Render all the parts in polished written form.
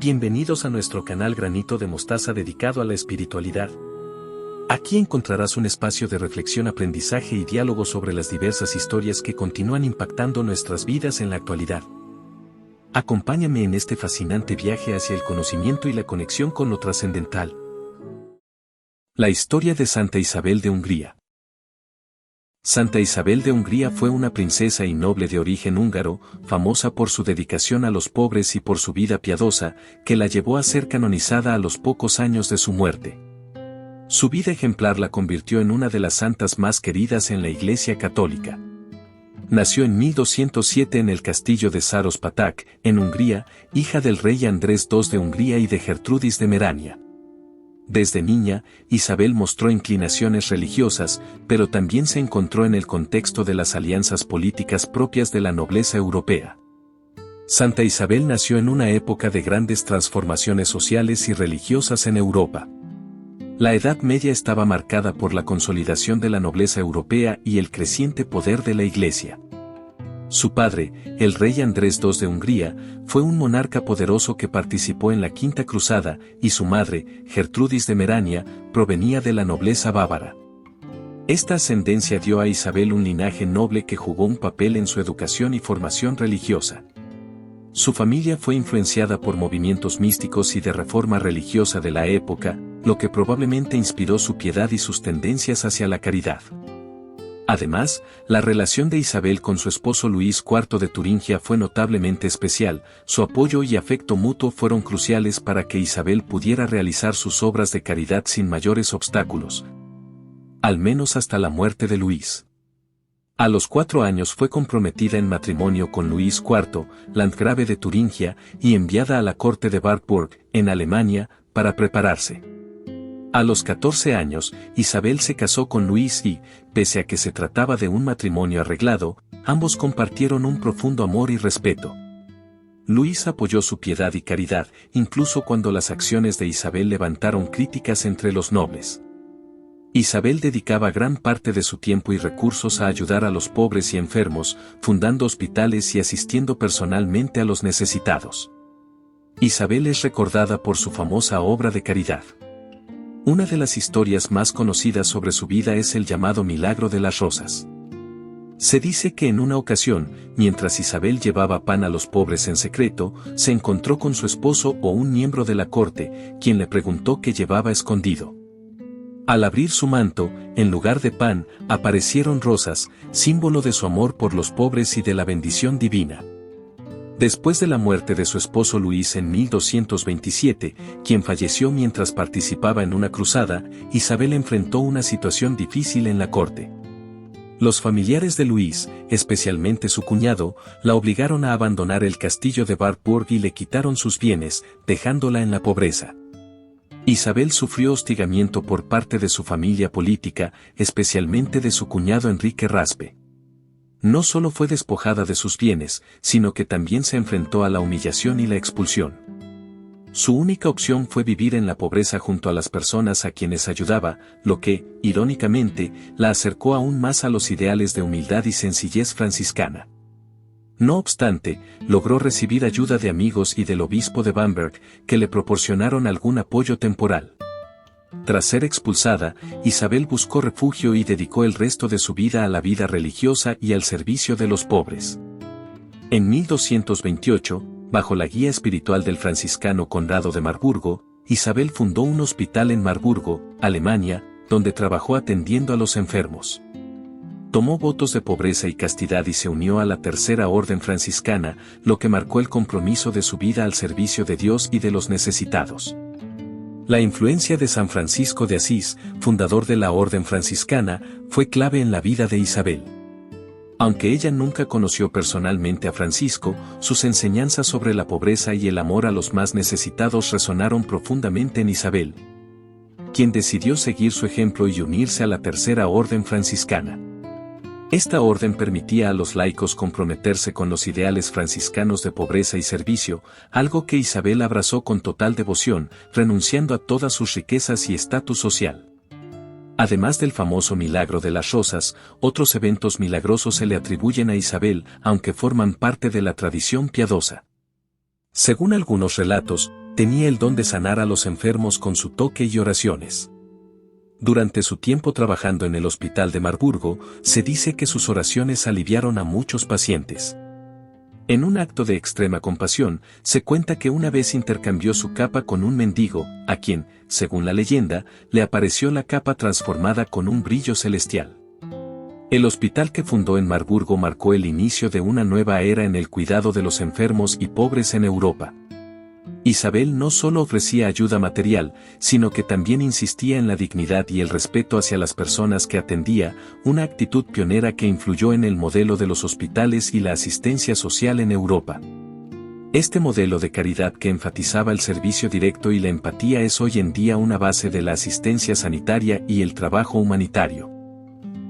Bienvenidos a nuestro canal Granito de Mostaza dedicado a la espiritualidad. Aquí encontrarás un espacio de reflexión, aprendizaje y diálogo sobre las diversas historias que continúan impactando nuestras vidas en la actualidad. Acompáñame en este fascinante viaje hacia el conocimiento y la conexión con lo trascendental. La historia de Santa Isabel de Hungría. Santa Isabel de Hungría fue una princesa y noble de origen húngaro, famosa por su dedicación a los pobres y por su vida piadosa, que la llevó a ser canonizada a los pocos años de su muerte. Su vida ejemplar la convirtió en una de las santas más queridas en la Iglesia Católica. Nació en 1207 en el castillo de Sáros-Patak, en Hungría, hija del rey Andrés II de Hungría y de Gertrudis de Merania. Desde niña, Isabel mostró inclinaciones religiosas, pero también se encontró en el contexto de las alianzas políticas propias de la nobleza europea. Santa Isabel nació en una época de grandes transformaciones sociales y religiosas en Europa. La Edad Media estaba marcada por la consolidación de la nobleza europea y el creciente poder de la Iglesia. Su padre, el rey Andrés II de Hungría, fue un monarca poderoso que participó en la Quinta Cruzada, y su madre, Gertrudis de Merania, provenía de la nobleza bávara. Esta ascendencia dio a Isabel un linaje noble que jugó un papel en su educación y formación religiosa. Su familia fue influenciada por movimientos místicos y de reforma religiosa de la época, lo que probablemente inspiró su piedad y sus tendencias hacia la caridad. Además, la relación de Isabel con su esposo Luis IV de Turingia fue notablemente especial. Su apoyo y afecto mutuo fueron cruciales para que Isabel pudiera realizar sus obras de caridad sin mayores obstáculos, al menos hasta la muerte de Luis. A los 4 años fue comprometida en matrimonio con Luis IV, landgrave de Turingia, y enviada a la corte de Wartburg, en Alemania, para prepararse. A los 14 años, Isabel se casó con Luis y, pese a que se trataba de un matrimonio arreglado, ambos compartieron un profundo amor y respeto. Luis apoyó su piedad y caridad, incluso cuando las acciones de Isabel levantaron críticas entre los nobles. Isabel dedicaba gran parte de su tiempo y recursos a ayudar a los pobres y enfermos, fundando hospitales y asistiendo personalmente a los necesitados. Isabel es recordada por su famosa obra de caridad. Una de las historias más conocidas sobre su vida es el llamado Milagro de las Rosas. Se dice que en una ocasión, mientras Isabel llevaba pan a los pobres en secreto, se encontró con su esposo o un miembro de la corte, quien le preguntó qué llevaba escondido. Al abrir su manto, en lugar de pan, aparecieron rosas, símbolo de su amor por los pobres y de la bendición divina. Después de la muerte de su esposo Luis en 1227, quien falleció mientras participaba en una cruzada, Isabel enfrentó una situación difícil en la corte. Los familiares de Luis, especialmente su cuñado, la obligaron a abandonar el castillo de Wartburg y le quitaron sus bienes, dejándola en la pobreza. Isabel sufrió hostigamiento por parte de su familia política, especialmente de su cuñado Enrique Raspe. No solo fue despojada de sus bienes, sino que también se enfrentó a la humillación y la expulsión. Su única opción fue vivir en la pobreza junto a las personas a quienes ayudaba, lo que, irónicamente, la acercó aún más a los ideales de humildad y sencillez franciscana. No obstante, logró recibir ayuda de amigos y del obispo de Bamberg, que le proporcionaron algún apoyo temporal. Tras ser expulsada, Isabel buscó refugio y dedicó el resto de su vida a la vida religiosa y al servicio de los pobres. En 1228, bajo la guía espiritual del franciscano Conrado de Marburgo, Isabel fundó un hospital en Marburgo, Alemania, donde trabajó atendiendo a los enfermos. Tomó votos de pobreza y castidad y se unió a la Tercera Orden franciscana, lo que marcó el compromiso de su vida al servicio de Dios y de los necesitados. La influencia de San Francisco de Asís, fundador de la Orden franciscana, fue clave en la vida de Isabel. Aunque ella nunca conoció personalmente a Francisco, sus enseñanzas sobre la pobreza y el amor a los más necesitados resonaron profundamente en Isabel, quien decidió seguir su ejemplo y unirse a la Tercera Orden franciscana. Esta orden permitía a los laicos comprometerse con los ideales franciscanos de pobreza y servicio, algo que Isabel abrazó con total devoción, renunciando a todas sus riquezas y estatus social. Además del famoso Milagro de las Rosas, otros eventos milagrosos se le atribuyen a Isabel, aunque forman parte de la tradición piadosa. Según algunos relatos, tenía el don de sanar a los enfermos con su toque y oraciones. Durante su tiempo trabajando en el hospital de Marburgo, se dice que sus oraciones aliviaron a muchos pacientes. En un acto de extrema compasión, se cuenta que una vez intercambió su capa con un mendigo, a quien, según la leyenda, le apareció la capa transformada con un brillo celestial. El hospital que fundó en Marburgo marcó el inicio de una nueva era en el cuidado de los enfermos y pobres en Europa. Isabel no solo ofrecía ayuda material, sino que también insistía en la dignidad y el respeto hacia las personas que atendía, una actitud pionera que influyó en el modelo de los hospitales y la asistencia social en Europa. Este modelo de caridad que enfatizaba el servicio directo y la empatía es hoy en día una base de la asistencia sanitaria y el trabajo humanitario.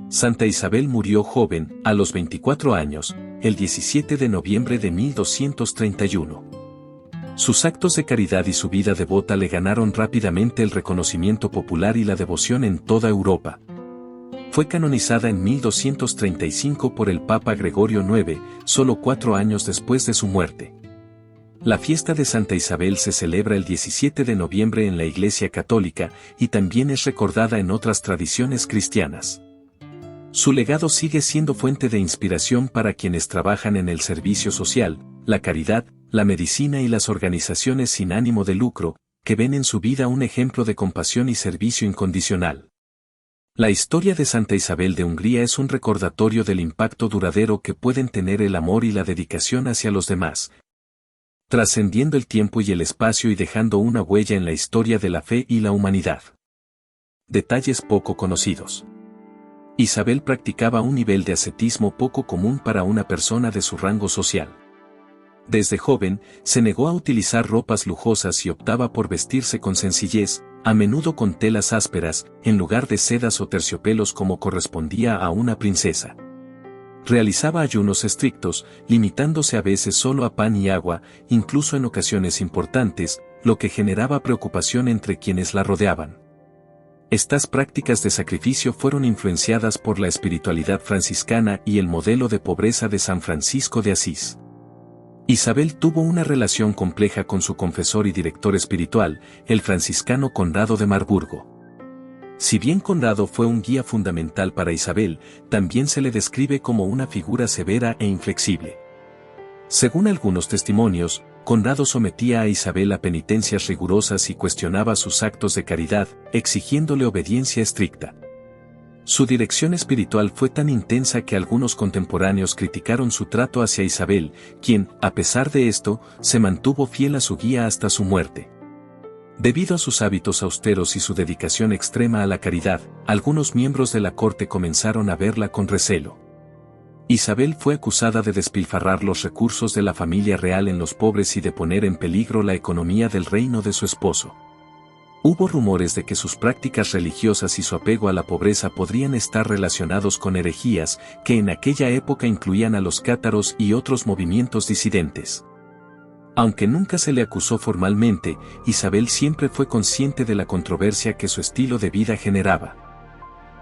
Santa Isabel murió joven, a los 24 años, el 17 de noviembre de 1231. Sus actos de caridad y su vida devota le ganaron rápidamente el reconocimiento popular y la devoción en toda Europa. Fue canonizada en 1235 por el Papa Gregorio IX, solo 4 años después de su muerte. La fiesta de Santa Isabel se celebra el 17 de noviembre en la Iglesia Católica y también es recordada en otras tradiciones cristianas. Su legado sigue siendo fuente de inspiración para quienes trabajan en el servicio social, la caridad, la medicina y las organizaciones sin ánimo de lucro, que ven en su vida un ejemplo de compasión y servicio incondicional. La historia de Santa Isabel de Hungría es un recordatorio del impacto duradero que pueden tener el amor y la dedicación hacia los demás, trascendiendo el tiempo y el espacio y dejando una huella en la historia de la fe y la humanidad. Detalles poco conocidos. Isabel practicaba un nivel de ascetismo poco común para una persona de su rango social. Desde joven, se negó a utilizar ropas lujosas y optaba por vestirse con sencillez, a menudo con telas ásperas, en lugar de sedas o terciopelos como correspondía a una princesa. Realizaba ayunos estrictos, limitándose a veces solo a pan y agua, incluso en ocasiones importantes, lo que generaba preocupación entre quienes la rodeaban. Estas prácticas de sacrificio fueron influenciadas por la espiritualidad franciscana y el modelo de pobreza de San Francisco de Asís. Isabel tuvo una relación compleja con su confesor y director espiritual, el franciscano Conrado de Marburgo. Si bien Conrado fue un guía fundamental para Isabel, también se le describe como una figura severa e inflexible. Según algunos testimonios, Conrado sometía a Isabel a penitencias rigurosas y cuestionaba sus actos de caridad, exigiéndole obediencia estricta. Su dirección espiritual fue tan intensa que algunos contemporáneos criticaron su trato hacia Isabel, quien, a pesar de esto, se mantuvo fiel a su guía hasta su muerte. Debido a sus hábitos austeros y su dedicación extrema a la caridad, algunos miembros de la corte comenzaron a verla con recelo. Isabel fue acusada de despilfarrar los recursos de la familia real en los pobres y de poner en peligro la economía del reino de su esposo. Hubo rumores de que sus prácticas religiosas y su apego a la pobreza podrían estar relacionados con herejías, que en aquella época incluían a los cátaros y otros movimientos disidentes. Aunque nunca se le acusó formalmente, Isabel siempre fue consciente de la controversia que su estilo de vida generaba.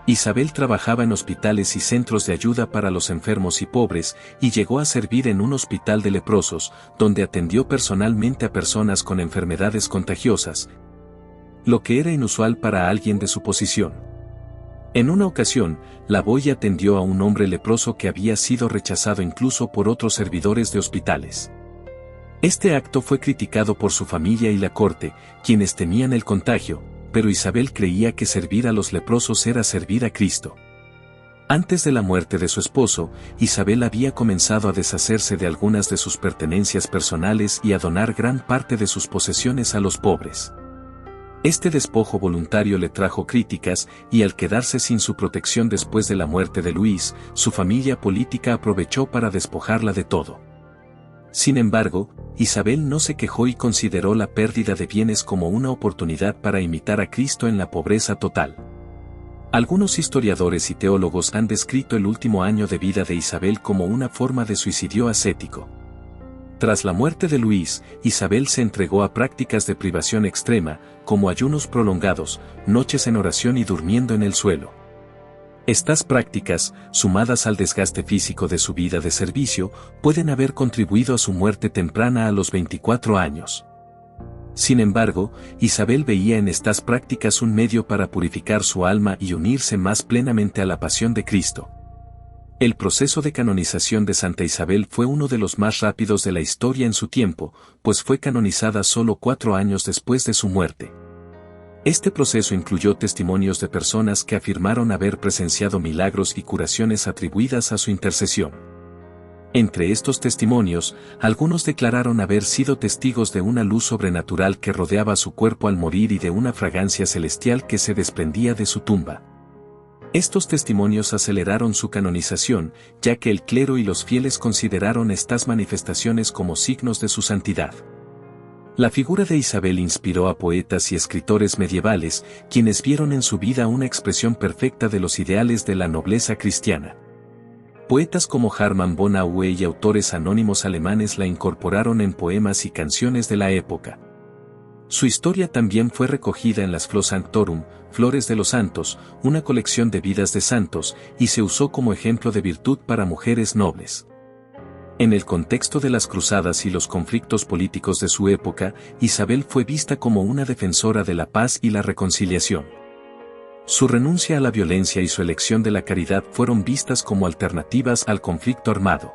Isabel trabajaba en hospitales y centros de ayuda para los enfermos y pobres, y llegó a servir en un hospital de leprosos, donde atendió personalmente a personas con enfermedades contagiosas, lo que era inusual para alguien de su posición. En una ocasión, Lavoie atendió a un hombre leproso que había sido rechazado incluso por otros servidores de hospitales. Este acto fue criticado por su familia y la corte, quienes temían el contagio, pero Isabel creía que servir a los leprosos era servir a Cristo. Antes de la muerte de su esposo, Isabel había comenzado a deshacerse de algunas de sus pertenencias personales y a donar gran parte de sus posesiones a los pobres. Este despojo voluntario le trajo críticas, y al quedarse sin su protección después de la muerte de Luis, su familia política aprovechó para despojarla de todo. Sin embargo, Isabel no se quejó y consideró la pérdida de bienes como una oportunidad para imitar a Cristo en la pobreza total. Algunos historiadores y teólogos han descrito el último año de vida de Isabel como una forma de suicidio ascético. Tras la muerte de Luis, Isabel se entregó a prácticas de privación extrema, como ayunos prolongados, noches en oración y durmiendo en el suelo. Estas prácticas, sumadas al desgaste físico de su vida de servicio, pueden haber contribuido a su muerte temprana a los 24 años. Sin embargo, Isabel veía en estas prácticas un medio para purificar su alma y unirse más plenamente a la pasión de Cristo. El proceso de canonización de Santa Isabel fue uno de los más rápidos de la historia en su tiempo, pues fue canonizada solo 4 años después de su muerte. Este proceso incluyó testimonios de personas que afirmaron haber presenciado milagros y curaciones atribuidas a su intercesión. Entre estos testimonios, algunos declararon haber sido testigos de una luz sobrenatural que rodeaba su cuerpo al morir y de una fragancia celestial que se desprendía de su tumba. Estos testimonios aceleraron su canonización, ya que el clero y los fieles consideraron estas manifestaciones como signos de su santidad. La figura de Isabel inspiró a poetas y escritores medievales, quienes vieron en su vida una expresión perfecta de los ideales de la nobleza cristiana. Poetas como Hermann von Aue y autores anónimos alemanes la incorporaron en poemas y canciones de la época. Su historia también fue recogida en las Flor Sanctorum, Flores de los Santos, una colección de vidas de santos, y se usó como ejemplo de virtud para mujeres nobles. En el contexto de las cruzadas y los conflictos políticos de su época, Isabel fue vista como una defensora de la paz y la reconciliación. Su renuncia a la violencia y su elección de la caridad fueron vistas como alternativas al conflicto armado.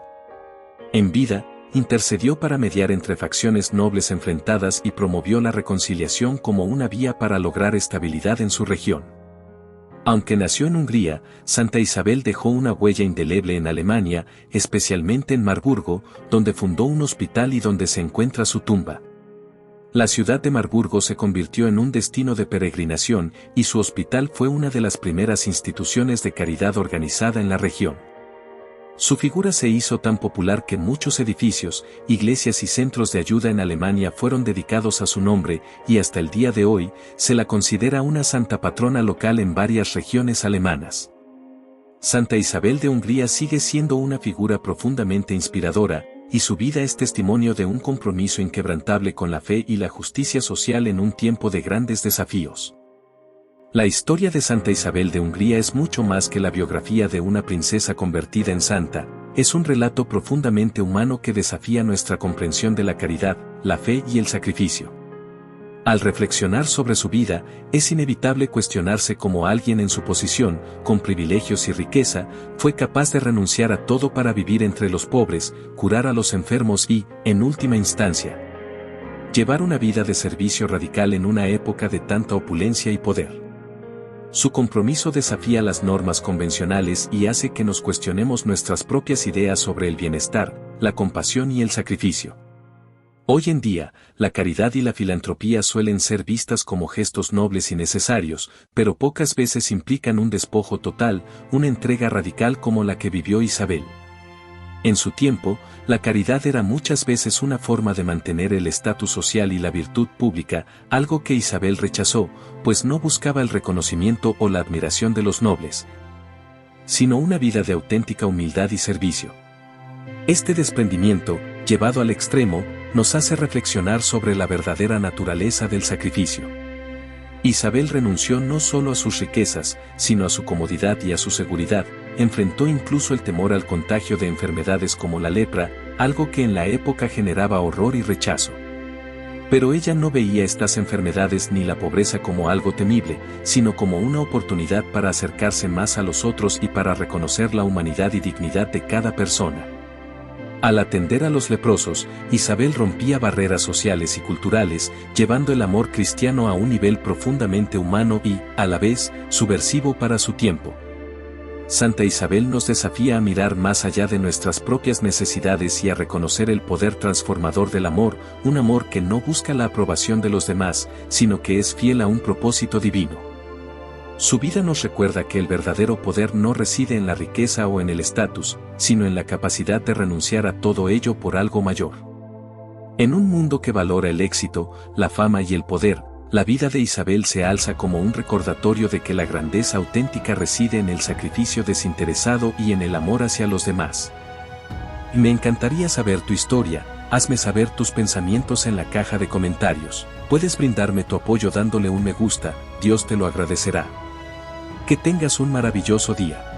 En vida, intercedió para mediar entre facciones nobles enfrentadas y promovió la reconciliación como una vía para lograr estabilidad en su región. Aunque nació en Hungría, Santa Isabel dejó una huella indeleble en Alemania, especialmente en Marburgo, donde fundó un hospital y donde se encuentra su tumba. La ciudad de Marburgo se convirtió en un destino de peregrinación y su hospital fue una de las primeras instituciones de caridad organizada en la región. Su figura se hizo tan popular que muchos edificios, iglesias y centros de ayuda en Alemania fueron dedicados a su nombre, y hasta el día de hoy, se la considera una santa patrona local en varias regiones alemanas. Santa Isabel de Hungría sigue siendo una figura profundamente inspiradora, y su vida es testimonio de un compromiso inquebrantable con la fe y la justicia social en un tiempo de grandes desafíos. La historia de Santa Isabel de Hungría es mucho más que la biografía de una princesa convertida en santa, es un relato profundamente humano que desafía nuestra comprensión de la caridad, la fe y el sacrificio. Al reflexionar sobre su vida, es inevitable cuestionarse cómo alguien en su posición, con privilegios y riqueza, fue capaz de renunciar a todo para vivir entre los pobres, curar a los enfermos y, en última instancia, llevar una vida de servicio radical en una época de tanta opulencia y poder. Su compromiso desafía las normas convencionales y hace que nos cuestionemos nuestras propias ideas sobre el bienestar, la compasión y el sacrificio. Hoy en día, la caridad y la filantropía suelen ser vistas como gestos nobles y necesarios, pero pocas veces implican un despojo total, una entrega radical como la que vivió Isabel. En su tiempo, la caridad era muchas veces una forma de mantener el estatus social y la virtud pública, algo que Isabel rechazó, pues no buscaba el reconocimiento o la admiración de los nobles, sino una vida de auténtica humildad y servicio. Este desprendimiento, llevado al extremo, nos hace reflexionar sobre la verdadera naturaleza del sacrificio. Isabel renunció no solo a sus riquezas, sino a su comodidad y a su seguridad, enfrentó incluso el temor al contagio de enfermedades como la lepra, algo que en la época generaba horror y rechazo. Pero ella no veía estas enfermedades ni la pobreza como algo temible, sino como una oportunidad para acercarse más a los otros y para reconocer la humanidad y dignidad de cada persona. Al atender a los leprosos, Isabel rompía barreras sociales y culturales, llevando el amor cristiano a un nivel profundamente humano y, a la vez, subversivo para su tiempo. Santa Isabel nos desafía a mirar más allá de nuestras propias necesidades y a reconocer el poder transformador del amor, un amor que no busca la aprobación de los demás, sino que es fiel a un propósito divino. Su vida nos recuerda que el verdadero poder no reside en la riqueza o en el estatus, sino en la capacidad de renunciar a todo ello por algo mayor. En un mundo que valora el éxito, la fama y el poder, la vida de Isabel se alza como un recordatorio de que la grandeza auténtica reside en el sacrificio desinteresado y en el amor hacia los demás. Me encantaría saber tu historia, hazme saber tus pensamientos en la caja de comentarios. Puedes brindarme tu apoyo dándole un me gusta, Dios te lo agradecerá. Que tengas un maravilloso día.